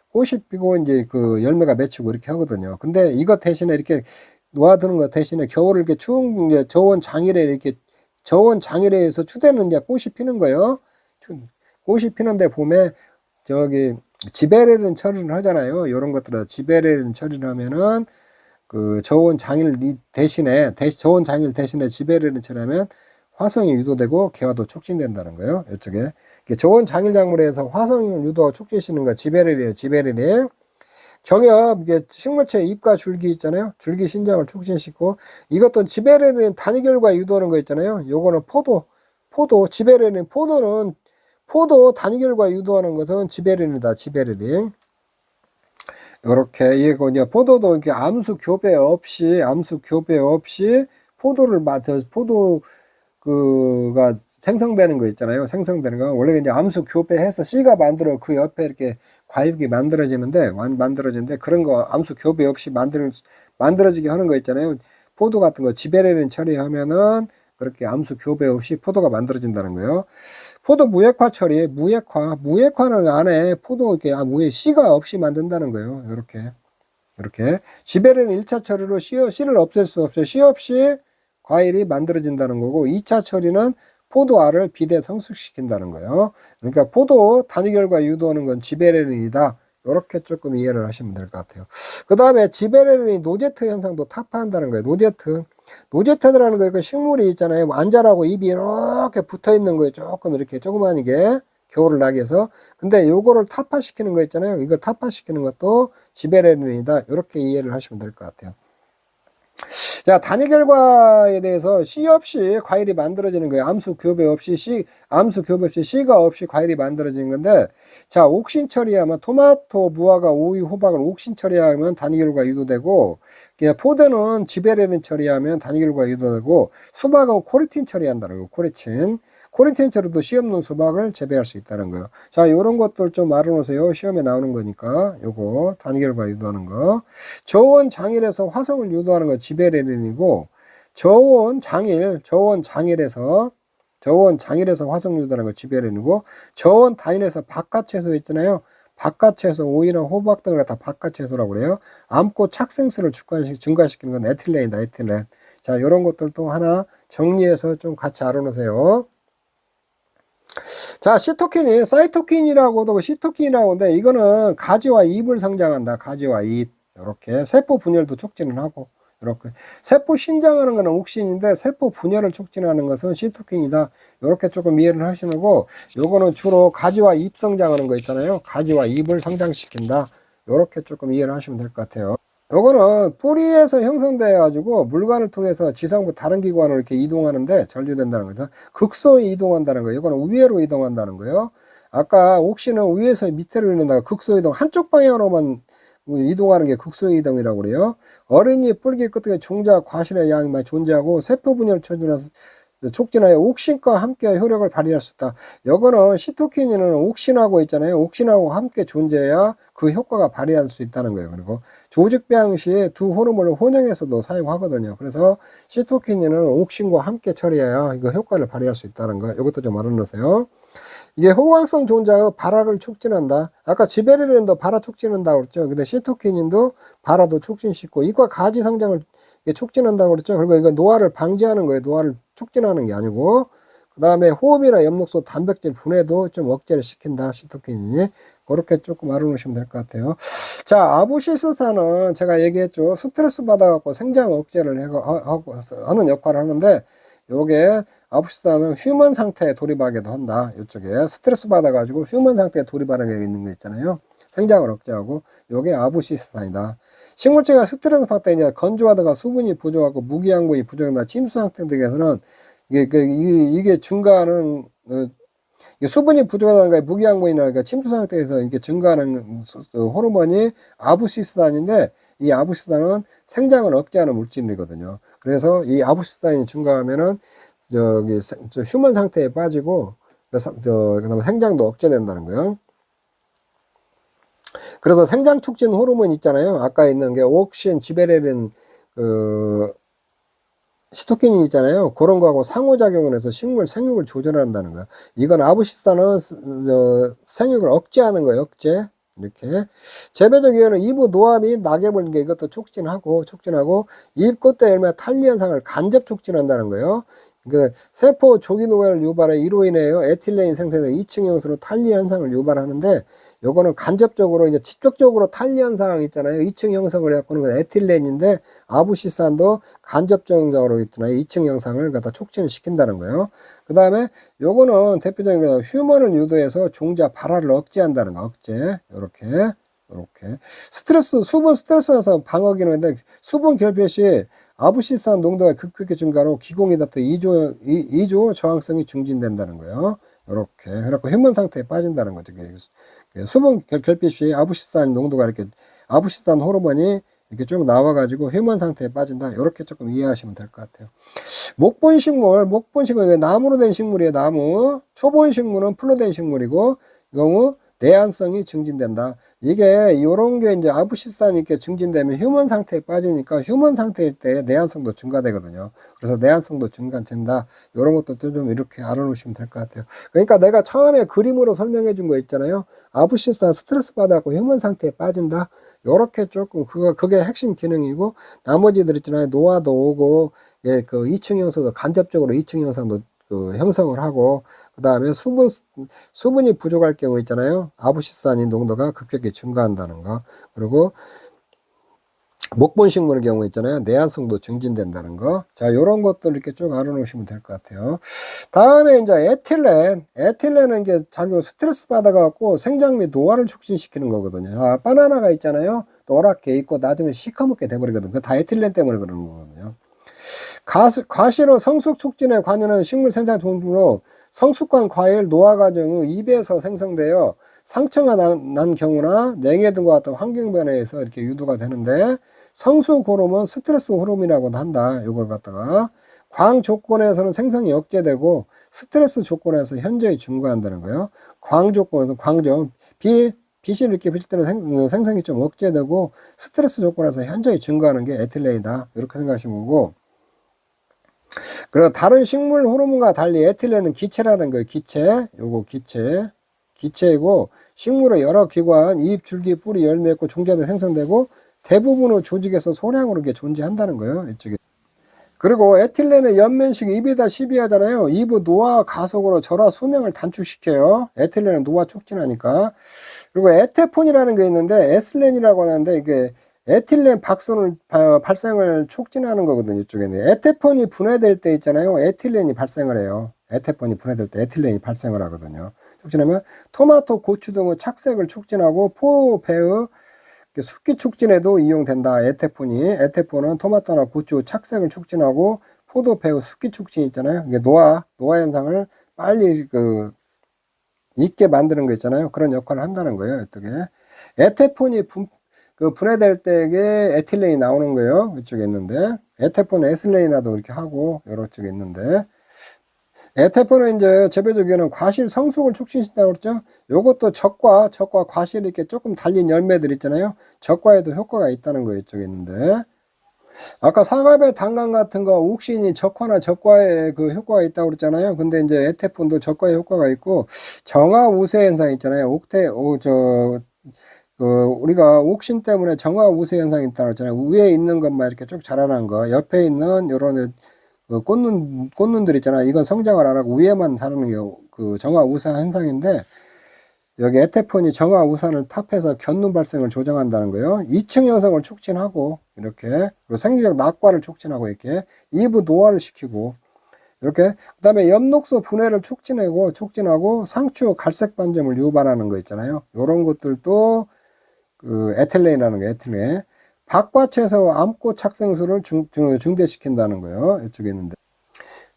꽃이 피고 이제 그 열매가 맺히고 이렇게 하거든요. 근데 이것 대신에 이렇게 놓아두는 것 대신에 겨울을 이렇게 추운 이제 저온 장일에서 추대는 이제 꽃이 피는 거예요. 꽃이 피는데 봄에 지베레린 처리를 하잖아요. 이런 것들은 지베레린 처리를 하면은 그 저온 장일 대신에 지베레린 처리하면 화성이 유도되고 개화도 촉진된다는 거예요. 이쪽에 저온 장일 작물에서 화성을 유도하고 촉진시키는 거 지베레린. 경엽 이게 식물체 잎과 줄기 있잖아요. 줄기 신장을 촉진시키고 이것도 지베레린 단위 결과 유도하는 거 있잖아요. 요거는 포도 포도 단위 결과 유도하는 것은 지베레린이다. 지베레린. 요렇게 이거 이제 포도도 이렇게 암수 교배 없이 포도가 생성되는 거 있잖아요. 생성되는 거 원래 이제 암수 교배해서 C가 만들어 그 옆에 이렇게 과육이 만들어지는데 그런 거 암수 교배 없이 만들어지게 하는 거 있잖아요. 포도 같은 거 지베레린 처리하면은 그렇게 암수 교배 없이 포도가 만들어진다는 거예요. 포도 무액화 처리, 무액화는 안에 포도 이렇게 C가 없이 만든다는 거예요. 이렇게 지베레린 1차 처리로 C를 없앨 수 없어요. C 없이 과일이 만들어진다는 거고 2차 처리는 포도알을 비대 성숙시킨다는 거예요. 그러니까 포도 단위 결과 유도하는 건 지베레린이다. 이렇게 조금 이해를 하시면 될 것 같아요. 그 다음에 지베레린이 노제트 현상도 타파한다는 거예요. 노제트라는 거 식물이 있잖아요. 안자라고 잎이 이렇게 붙어 있는 거예요. 조금 이렇게 조그마하게 겨울을 나게 해서. 근데 요거를 타파시키는 거 있잖아요. 이거 타파시키는 것도 지베레린이다. 이렇게 이해를 하시면 될 것 같아요. 자, 단위 결과에 대해서 C 없이 과일이 만들어지는 거예요. 암수 교배 없이 C가 없이 과일이 만들어지는 건데, 자, 옥신 처리하면 토마토, 무화과, 오이, 호박을 옥신 처리하면 단위 결과 유도되고, 포도는 지베레린 처리하면 단위 결과 유도되고, 수박은 코리틴 처리한다는 거예요. 코린텐처로도 씨 없는 수박을 재배할 수 있다는 거예요. 자, 요런 것들 좀 알아놓으세요. 시험에 나오는 거니까. 요거 단결과 유도하는 거. 저온 장일에서 화성을 유도하는 거 지베레린이고, 저온 장일에서 화성 유도하는 거 지베레린이고, 저온 단일에서 바깥채소 있잖아요. 바깥채소, 오이나 호박 등을 다 바깥채소라고 그래요. 암꽃 착생수를 증가시키는 건 에틸렌이다, 에틸렌. 자, 요런 것들도 하나 정리해서 좀 같이 알아놓으세요. 자, 시토킨이 사이토킨이라고도 시토킨이라고 하는데, 이거는 가지와 잎을 성장한다. 가지와 잎. 이렇게 세포 분열도 촉진을 하고, 이렇게 세포 신장하는 거는 옥신인데 세포 분열을 촉진하는 것은 시토킨이다. 이렇게 조금 이해를 하시고, 요거는 주로 가지와 잎 성장하는 거 있잖아요. 가지와 잎을 성장시킨다. 이렇게 조금 이해를 하시면 될 것 같아요. 요거는 뿌리에서 형성돼 가지고 물관을 통해서 지상부 다른 기관으로 이렇게 이동하는데 전류된다는 거죠. 극소히 이동한다는 거예요. 이거는 위로 이동한다는 거예요. 아까 옥시는 위에서 밑으로 이동한다가 극소 이동, 한쪽 방향으로만 이동하는 게 극소 이동이라고 그래요. 어린이 뿔기 끝에 종자 과실의 양이 많이 존재하고 세포 분열 촉진하여 옥신과 함께 효력을 발휘할 수 있다. 요거는 시토키닌은 옥신하고 있잖아요. 옥신하고 함께 존재해야 그 효과가 발휘할 수 있다는 거예요. 그리고 조직 배양 시에 두 호르몬을 혼용해서도 사용하거든요. 그래서 시토키닌은 옥신과 함께 처리해야 이거 효과를 발휘할 수 있다는 거. 이것도 좀 알아놓으세요. 이게 호황성 존재하고 발화를 촉진한다. 아까 지베레린도 발화 촉진한다고 그랬죠. 근데 시토키닌도 발화도 촉진시키고 이과 가지 성장을 촉진한다고 그랬죠. 그리고 이거 노화를 방지하는 거예요. 노화를 촉진하는 게 아니고. 그 다음에 호흡이나 엽록소 단백질 분해도 좀 억제를 시킨다. 시토키닌이. 그렇게 조금 알아놓으시면 될 것 같아요. 자, 아부시스산은 제가 얘기했죠. 스트레스 받아갖고 생장 억제를 하는 역할을 하는데, 요게 아부시스산은 휴먼 상태에 돌입하기도 한다. 이쪽에 스트레스 받아가지고 휴먼 상태에 돌입하는 게 있는 거 있잖아요. 생장을 억제하고, 요게 아부시스산이다. 식물체가 스트레스 받을 때 이제 건조하다가 수분이 부족하고 무기양분이 부족하다. 침수 상태 등에서는 이게 증가하는 수분이 부족하다는 무기양분이나 그러니까 침수 상태에서 이렇게 증가하는 호르몬이 아부시스단인데, 이 아부시스단은 생장을 억제하는 물질이거든요. 그래서 이 아부시스단이 증가하면은 휴먼 상태에 빠지고 그다음에 생장도 억제된다는 거예요. 그래서 생장 촉진 호르몬 있잖아요. 아까 있는 게 옥신, 지베레린, 시토킨이 있잖아요. 그런 거하고 상호작용을 해서 식물 생육을 조절한다는 거야. 이건 아부시스탄은 생육을 억제하는 거예요. 억제. 이렇게. 재배적 이유는 이부 노화 및 낙엽을 이것도 촉진하고 잎 꽃대 열매 탈리 현상을 간접 촉진한다는 거예요. 그 세포 조기 노화를 유발해 이로 인해요 에틸렌이 생성해서 2층 형성으로 탈리 현상을 유발하는데, 요거는 간접적으로 이제 직접적으로 탈리 현상 있잖아요. 2층 형성을 해갖고는 건 에틸렌인데, 아부시산도 간접적으로 있잖아요. 2층 형상을 갖다 촉진을 시킨다는 거예요. 그 다음에 요거는 대표적인 거 휴먼을 유도해서 종자 발화를 억제한다는 거. 억제. 요렇게 수분 스트레스에서 방어 기능인데, 수분 결핍 시 아부시산 농도가 급격히 증가로 기공이 닿다 2조 저항성이 증진된다는 거예요. 이렇게 그래갖고 휴먼 상태에 빠진다는 거죠. 수분 결핍 시 아부시산 농도가 이렇게 아부시산 호르몬이 이렇게 쭉 나와가지고 휴먼 상태에 빠진다. 이렇게 조금 이해하시면 될 것 같아요. 목본식물 나무로 된 식물이에요. 나무. 초본식물은 풀로 된 식물이고, 이 경우 내한성이 증진된다. 이게 요런 게 이제 아부시스탄이 이렇게 증진되면 휴먼 상태에 빠지니까 휴먼 상태일 때 내한성도 증가되거든요. 그래서 내한성도 증가된다. 요런 것도 좀 이렇게 알아놓으시면 될 것 같아요. 그러니까 내가 처음에 그림으로 설명해 준 거 있잖아요. 아부시스탄 스트레스 받아갖고 휴먼 상태에 빠진다. 요렇게 조금 그게 핵심 기능이고, 나머지들 있잖아요. 노화도 오고, 예, 그 2층 형성도 간접적으로 2층 형성도 형성을 하고, 그 다음에 수분이 부족할 경우 있잖아요. 아부시스탄인 농도가 급격히 증가한다는 거. 그리고 목본식물의 경우 있잖아요. 내한성도 증진된다는 거. 자, 요런 것들 이렇게 쭉 알아놓으시면 될 것 같아요. 다음에 이제 에틸렌은 이게 자기 스트레스 받아갖고 생장 및 노화를 촉진시키는 거거든요. 아, 바나나가 있잖아요. 노랗게 있고 나중에 시커멓게 돼버리거든요. 그거 다 에틸렌 때문에 그러는 거거든요. 과실로 성숙 촉진에 관여하는 식물 생장 종류로 성숙한 과일 노화 과정의 입에서 생성되어 상처가 난 경우나 냉해 등과 같은 환경 변화에서 이렇게 유도가 되는데, 성숙 호르몬 스트레스 호르몬이라고도 한다. 요걸 갖다가 광 조건에서는 생성이 억제되고 스트레스 조건에서 현저히 증가한다는 거예요. 광 조건에서 광점 빛이 이렇게 비칠 때는 생성이 좀 억제되고 스트레스 조건에서 현저히 증가하는 게 에틸렌이다. 이렇게 생각하시면 되고, 그리고 다른 식물 호르몬과 달리 에틸렌은 기체라는 거예요. 기체. 요거 기체이고 식물의 여러 기관, 잎, 줄기, 뿌리, 열매 있고 종자도 생성되고 대부분의 조직에서 소량으로 이게 존재한다는 거예요. 이쪽에. 그리고 에틸렌의 연면식 2다12 하잖아요. 이브 노화 가속으로 절화 수명을 단축시켜요. 에틸렌은 노화 촉진하니까. 그리고 에테폰이라는 게 있는데 에슬렌이라고 하는데 이게 에틸렌 박손을 발생을 촉진하는 거거든요. 이쪽에는 에테폰이 분해될 때 있잖아요. 에틸렌이 발생을 해요. 에테폰이 분해될 때 에틸렌이 발생을 하거든요. 촉진하면 토마토, 고추 등의 착색을 촉진하고 포, 배의 숙기 촉진에도 이용된다. 에테폰은 토마토나 고추 착색을 촉진하고 포도, 배의 숙기 촉진 있잖아요. 이게 노화 현상을 빨리 있게 만드는 거 있잖아요. 그런 역할을 한다는 거예요. 어떻게 에테폰이 분해될 때에 에틸렌이 나오는 거예요. 이쪽에 있는데 에테폰은 에슬렌이라도 이렇게 하고 여러 쪽에 있는데 에테폰은 이제 재배적으로는 과실 성숙을 촉진시킨다고 그랬죠. 요것도 적과 과실이 이렇게 조금 달린 열매들 있잖아요. 적과에도 효과가 있다는 거 이쪽에 있는데 아까 사과배 당간 같은 거 옥신이 적화나 적과에 그 효과가 있다고 그랬잖아요. 근데 이제 에테폰도 적과에 효과가 있고 정화 우세 현상 있잖아요. 우리가 옥신 때문에 정화 우세 현상이 있다고 했잖아요. 위에 있는 것만 이렇게 쭉 자라난 거, 옆에 있는 요런 꽃눈들 있잖아요. 이건 성장을 안 하고 위에만 자라는 게 그 정화 우세 현상인데 여기 에테폰이 정화 우산을 탑해서 견눈 발생을 조정한다는 거예요. 2층 형성을 촉진하고 이렇게 그리고 생리적 낙과를 촉진하고 이렇게 이브 노화를 시키고 이렇게 그다음에 엽록소 분해를 촉진하고 상추 갈색 반점을 유발하는 거 있잖아요. 이런 것들도 그 에틸렌이라는 게 에틸렌. 박과 채소 암꽃 착생수를 증대시킨다는 거예요. 이쪽에 있는데.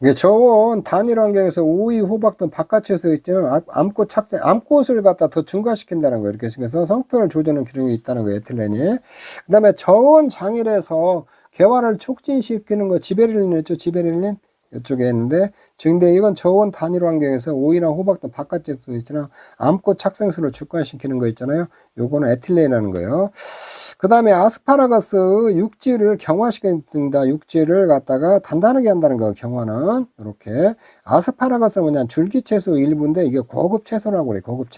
이게 저온 단일 환경에서 오이, 호박 등 바깥에서 있죠. 암꽃을 갖다 더 증가시킨다는 거예요. 이렇게 해서 성표를 조절하는 기능이 있다는 거예요. 에틸렌이. 그 다음에 저온 장일에서 개화를 촉진시키는 거 지베릴린 있죠. 지베릴린. 이쪽에 있는데, 근데 이건 저온 단일 환경에서 오이나 호박 등 바깥에서 있잖아요. 암꽃 착생수를 증가시키는 거 있잖아요. 요거는 에틸렌이라는 거예요. 그 다음에 아스파라거스 육질을 경화시킨다. 육질을 갖다가 단단하게 한다는 거, 경화는. 이렇게. 아스파라거스는 뭐냐, 줄기채소 일부인데, 이게 고급 채소라고 그래요. 고급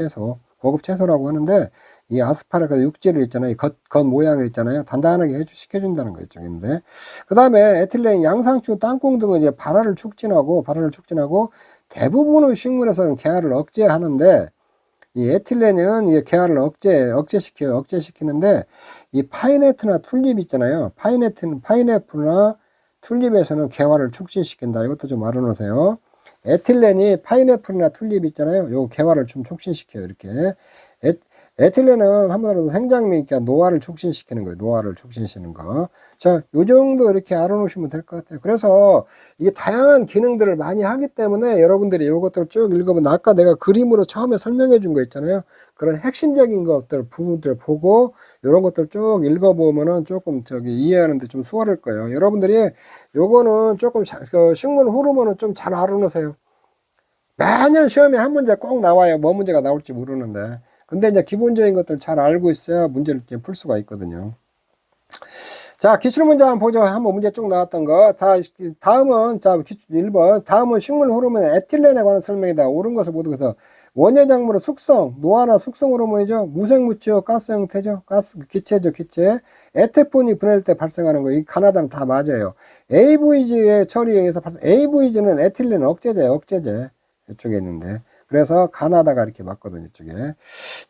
채소라고 하는데, 이 아스파라거스 육질을 있잖아요. 겉 모양을 있잖아요. 단단하게 시켜준다는 거, 이쪽인데. 그 다음에 에틸렌, 양상추, 땅콩 등은 이제 발화를 촉진하고, 대부분의 식물에서는 개화를 억제하는데, 이 에틸렌은 이 개화를 억제시키는데 이 파인애플이나 튤립 있잖아요. 파인애플이나 튤립에서는 개화를 촉진시킨다. 이것도 좀 알아놓으세요. 에틸렌이 파인애플이나 튤립 있잖아요. 요 개화를 좀 촉진시켜요. 이렇게. 에틸렌은 한번으로 생장미, 그러니까 노화를 촉진시키는 거예요. 노화를 촉진시키는 거. 자, 요 정도 이렇게 알아놓으시면 될 것 같아요. 그래서 이게 다양한 기능들을 많이 하기 때문에 여러분들이 요것들을 쭉 읽어보면 아까 내가 그림으로 처음에 설명해 준 거 있잖아요. 그런 핵심적인 부분들 보고 이런 것들 쭉 읽어보면은 조금 이해하는데 좀 수월할 거예요. 여러분들이 요거는 조금 식물 호르몬은 좀 잘 알아놓으세요. 매년 시험에 한 문제 꼭 나와요. 뭐 문제가 나올지 모르는데. 근데 이제 기본적인 것들 잘 알고 있어야 문제를 풀 수가 있거든요. 자, 기출문제 한번 보죠. 한번 문제 쭉 나왔던 거. 다음은, 1번. 다음은 식물 호르몬 에틸렌에 관한 설명이다. 옳은 것을 모두 그래서 원예작물의 숙성, 노화나 숙성 호르몬이죠. 무생무치요, 가스 형태죠. 기체죠. 에테폰이 분해될 때 발생하는 거. 이 가나다는 다 맞아요. AVG의 처리에 의해서 AVG는 에틸렌 억제제. 이쪽에 있는데. 그래서 가나다가 이렇게 맞거든요. 이쪽에.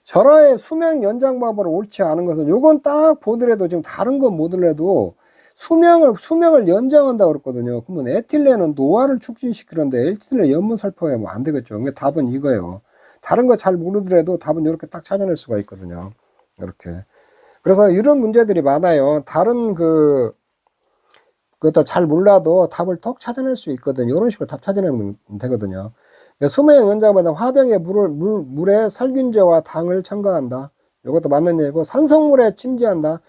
절화의 수명 연장 방법을 옳지 않은 것은 요건 딱 보더라도 지금 다른 건 모더라도 수명을 연장한다고 그랬거든요. 그러면 에틸렌은 노화를 촉진시키는데 에틸렌 연문 살포하면 안 되겠죠. 그러니까 답은 이거예요. 다른 거 잘 모르더라도 답은 이렇게 딱 찾아낼 수가 있거든요. 이렇게. 그래서 이런 문제들이 많아요. 다른 그것도 잘 몰라도 답을 톡 찾아낼 수 있거든요. 이런 식으로 답 찾아내면 되거든요. 수명 연장보다 화병에 물에 살균제와 당을 첨가한다. 이것도 맞는 얘기고 산성물에 침지한다.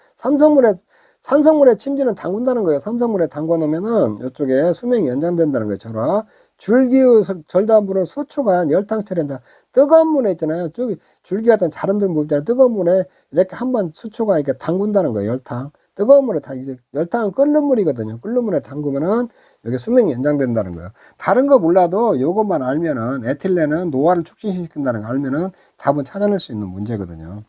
산성물의 침지는 담근다는 거예요. 산성물에 담궈 놓으면은 이쪽에 수명이 연장된다는 거예요. 저라 줄기의 절단부는 수초간 열탕 처리한다. 뜨거운 물에 있잖아요. 줄기 같은 자른들 보잖아요. 뜨거운 물에 이렇게 한번 수초간 이렇게 담근다는 거예요. 열탕. 뜨거운 물에 이제 열탕은 끓는 물이거든요. 끓는 물에 담그면은 여기 수명이 연장된다는 거예요. 다른 거 몰라도 요것만 알면은 에틸렌은 노화를 촉진시킨다는 거 알면은 답은 찾아낼 수 있는 문제거든요.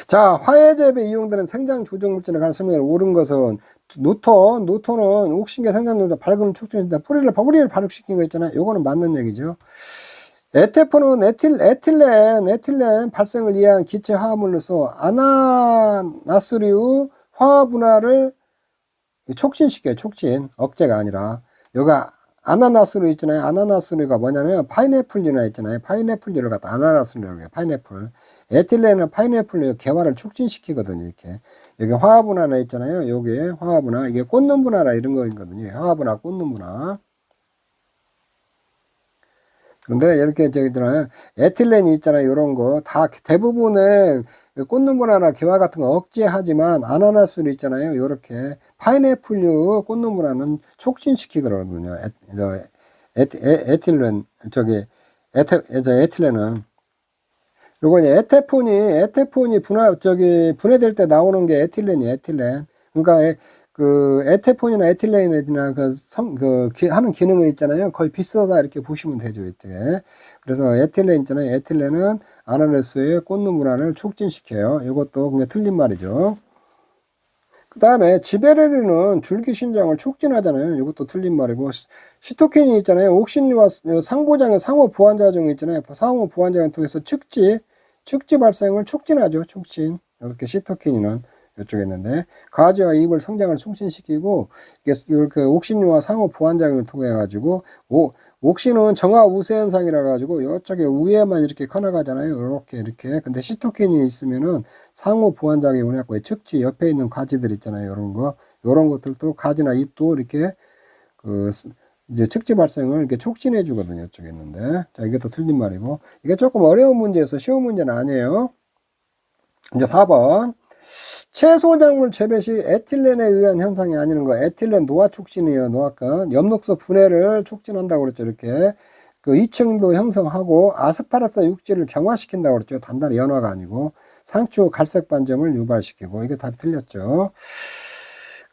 자, 화해재배에 이용되는 생장 조정 물질의 가능성이 옳은 것은 노톤은 옥신계 생장 조정 발근을 촉진한다. 뿌리를 발육시킨 거 있잖아요. 요거는 맞는 얘기죠. 에테포는 에틸렌 발생을 위한 기체 화합물로서 아나나스류 화학 분화를 촉진시켜요. 촉진. 억제가 아니라. 여기가 아나나스류 있잖아요. 아나나스류가 뭐냐면 파인애플류나 있잖아요. 파인애플류를 갖다 아나나스류라고 해요. 파인애플. 에틸렌은 파인애플류 개화를 촉진시키거든요. 이렇게. 여기 화합분화나 있잖아요. 여기에 화합분화. 이게 꽂는 분화라 이런 거거든요. 화합분화, 꽂는 분화. 그런데 이렇게 저기 있잖아요. 에틸렌이 있잖아요. 이런 거 다 대부분의 꽂는 분화나 개화 같은 거 억제하지만 아나나스류 있잖아요. 이렇게 파인애플류 꽂는 분화는 촉진시키거든요. 에틸렌 에틸렌은 그리고 이제 에테폰이 분해될 때 나오는 게 에틸렌이에요. 에틸렌. 그러니까 그 에테폰이나 에틸렌이나 하는 기능이 있잖아요. 거의 비슷하다 이렇게 보시면 되죠. 이때. 그래서 에틸렌 있잖아요. 에틸렌은 아나나스의 꽂는 분화를 촉진시켜요. 이것도 그냥 틀린 말이죠. 그 다음에 지베레린은 줄기 신장을 촉진하잖아요. 이것도 틀린 말이고, 시토킨이 있잖아요. 옥신류와 상보장의 상호 부환작용이 있잖아요. 상호 부환작용을 통해서 측지 발생을 촉진하죠. 촉진. 이렇게 시토킨은 이쪽에 있는데, 가지와 잎을 성장을 촉진시키고, 이렇게 옥신류와 상호 부환작용을 통해 가지고, 옥신은 정화 우세 현상이라 가지고 이쪽에 위에만 이렇게 커나가잖아요. 이렇게. 근데 시토킨이 있으면은 상호 보완작용을 해갖고 측지 옆에 있는 가지들 있잖아요. 이런 것들도 가지나 잎도 이렇게 이제 측지 발생을 이렇게 촉진해 주거든요. 이쪽에 있는데. 자, 이게 또 틀린 말이고. 이게 조금 어려운 문제여서 쉬운 문제는 아니에요. 이제 4번. 채소작물 재배 시 에틸렌에 의한 현상이 아니는 거. 에틸렌 노화 촉진이에요. 노화가 엽록소 분해를 촉진한다고 그랬죠. 이렇게 그 2층도 형성하고 아스파라스 육질을 경화시킨다고 그랬죠. 단단히 연화가 아니고 상추 갈색 반점을 유발시키고. 이게 답이 틀렸죠.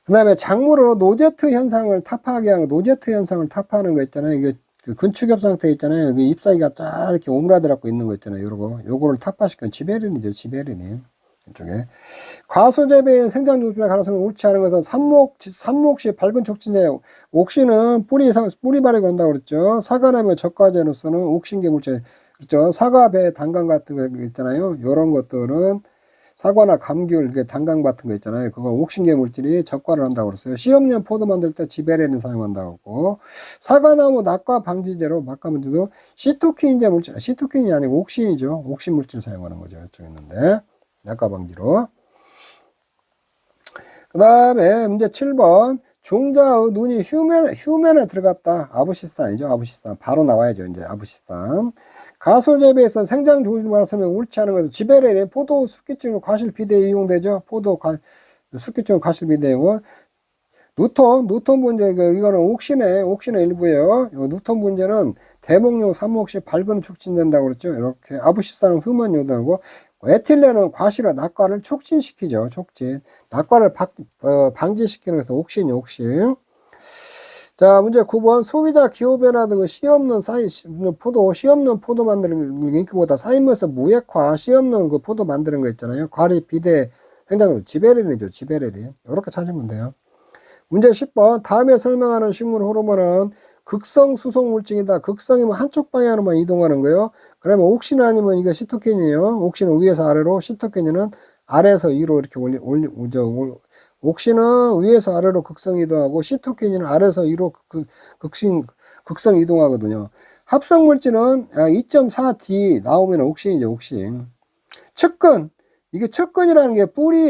그 다음에 작물로 노제트 현상을 타파하게 하는 노제트 현상을 타파하는 거 있잖아요. 이게 그 근축엽 상태 있잖아요. 여기 잎사귀가 쫙 이렇게 오므라들었고 있는 거 있잖아요. 요거를 타파시키는 지베린이죠. 지베린이. 이쪽에 과수재배의 생장조짐의 가능성이 옳지 않은 것은 삽목시 밝은 촉진제 옥신은 뿌리 발육을 한다고 그랬죠. 사과나무 적과제로서는 옥신계 물질 그렇죠. 사과배 단감 같은 거 있잖아요. 이런 것들은 사과나 감귤 단감 같은 거 있잖아요. 그거 옥신계 물질이 적과를 한다고 그랬어요. 시험용 포도 만들 때 지베렌을 사용한다고 했고 사과나무 낙과 방지제로 막가문제도 시토킨제 물질 시토킨이 아니고 옥신이죠. 옥신 물질 사용하는 거죠. 이쪽에 있는데 낙과 방지로. 그 다음에 문제 7번. 종자의 눈이 휴면에 들어갔다. 아부시스탄이죠. 아부시스탄. 바로 나와야죠. 이제 아부시스탄. 가소재배에서 생장 조짐을 말하면 옳지 않은 것은 지베레린 포도 숙기증 과실 비대에 이용되죠. 숙기증 과실 비대고 누톤 분제 이거는 옥신의 일부예요. 누톤 분제는 대목용 삽목시 발근을 촉진된다고 그랬죠. 이렇게 아부시스탄은 휴먼 요단이고 에틸렌은 과실과 낙과를 촉진시키죠. 촉진. 낙과를 방지시키는 것은 옥신. 자, 문제 9번. 소비자 기호변화 등의 씨 없는 포도 만드는 인기보다 사인물에서 무액화, 씨 없는 그 포도 만드는 거 있잖아요. 과립, 비대, 생장물, 지베레린이죠. 지베레린. 이렇게 찾으면 돼요. 문제 10번. 다음에 설명하는 식물 호르몬은 극성 수송 물질이다. 극성이면 한쪽 방향으로만 이동하는 거예요. 그러면 옥신 아니면 이게 시토킨이에요. 옥신은 위에서 아래로, 시토킨은 아래에서 위로 이렇게 옥신은 위에서 아래로 극성 이동하고 시토킨은 아래에서 위로 극성 이동하거든요. 합성 물질은 2.4D 나오면 옥신이죠. 옥신. 측근. 이게 측근이라는 게 뿌리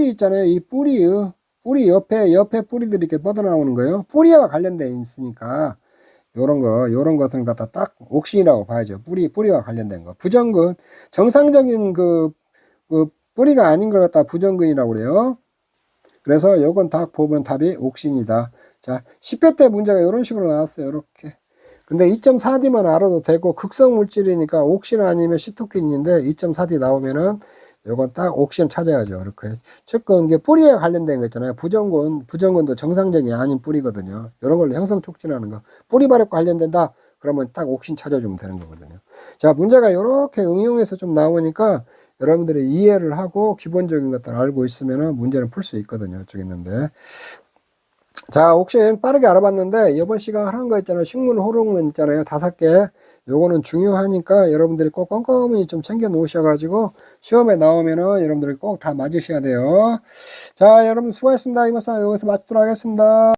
있잖아요. 이 뿌리 옆에 뿌리들이 이렇게 뻗어나오는 거예요. 뿌리와 관련돼 있으니까, 요런 것들은 갖다 딱 옥신이라고 봐야죠. 뿌리와 관련된 거. 부정근, 정상적인 뿌리가 아닌 걸 갖다 부정근이라고 그래요. 그래서 요건 딱 보면 답이 옥신이다. 자, 10회 때 문제가 이런 식으로 나왔어요. 이렇게. 근데 2.4D만 알아도 되고 극성 물질이니까 옥신 아니면 시토킨인데 2.4D 나오면은 요건 딱 옥신 찾아야죠. 이렇게. 측근 이게 뿌리에 관련된 거 있잖아요. 부정근도 정상적이 아닌 뿌리거든요. 이런 걸로 형성 촉진하는 거. 뿌리 발효 관련된다. 그러면 딱 옥신 찾아주면 되는 거거든요. 자, 문제가 이렇게 응용해서 좀 나오니까 여러분들이 이해를 하고 기본적인 것들 알고 있으면 문제는 풀 수 있거든요. 저기 있는데. 자, 옥신 빠르게 알아봤는데 이번 시간 하는 거 있잖아요. 식물 호르몬 있잖아요. 5개. 요거는 중요하니까 여러분들이 꼭 꼼꼼히 좀 챙겨 놓으셔가지고 시험에 나오면은 여러분들이 꼭 다 맞으셔야 돼요. 자, 여러분 수고하셨습니다. 이번 시간 여기서 마치도록 하겠습니다.